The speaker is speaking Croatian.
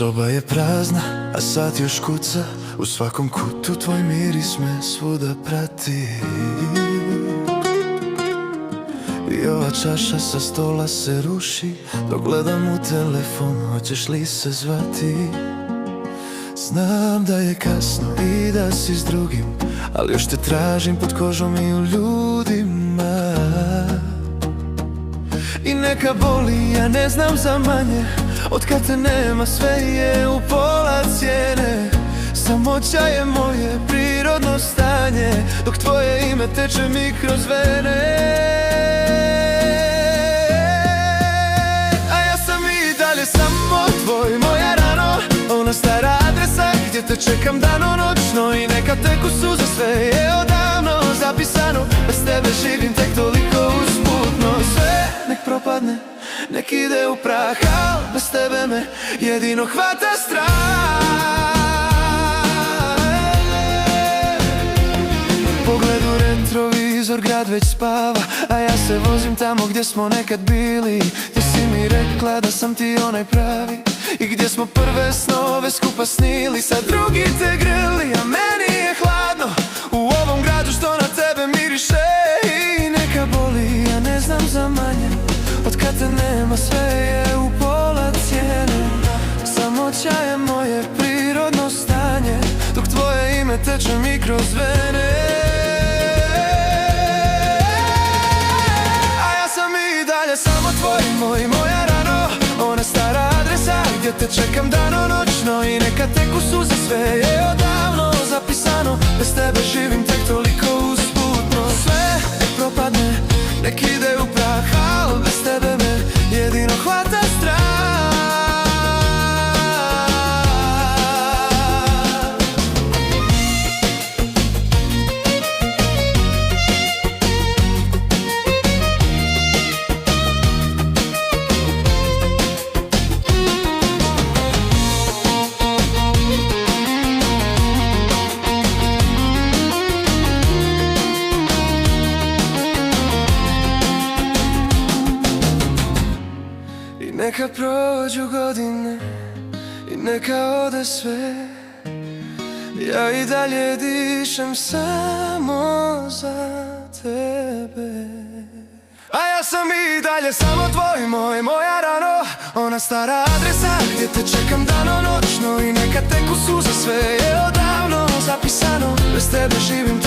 Soba je prazna, a sat još kuca. U svakom kutu tvoj miris me svuda prati. I ova čaša sa stola se ruši dok gledam u telefon, hoćeš li se zvati? Znam da je kasno i da si s drugim, ali još te tražim pod kožom i u ljudima. I neka boli, ja ne znam za manje. Od kad te nema sve je u pola cijene. Samoća je moje prirodno stanje, dok tvoje ime teče mi kroz vene. A ja sam i dalje samo tvoj, moja rano, ona stara adresa gdje te čekam danonoćno. I neka teku suze, sve je odavno zapisano. Bez tebe živim tek toliko usputno. Sve nek propadne, nek ide u prah, al bez tebe me jedino hvata strah. Pogled u retrovizor, grad već spava, a ja se vozim tamo gdje smo nekad bili. Gdje si mi rekla da sam ti onaj pravi i gdje smo prve snove skupa snili. Sad drugi te grli, a meni je hladno u ovom gradu što na tebe miriše. I neka boli, ja ne znam za manje. Od kad te nema sve je u pola cijene. Samoća je moje prirodno stanje, dok tvoje ime teče mi kroz vene. A ja sam i dalje samo tvoj, moj, moja rano, ona stara adresa gdje te čekam danonoćno. I neka teku suze, sve je odavno zapisano. Bez tebe živim tek toliko usputno. Sve nek propadne, nek ide u prah, al bez tebe me jedino hvata strah. Neka prođu godine i neka ode sve, ja i dalje dišem samo za tebe. A ja sam i dalje samo tvoj, moj, moja rano, ona stara adresa gdje te čekam danonoćno. I neka teku suze, sve je odavno zapisano. Bez tebe živim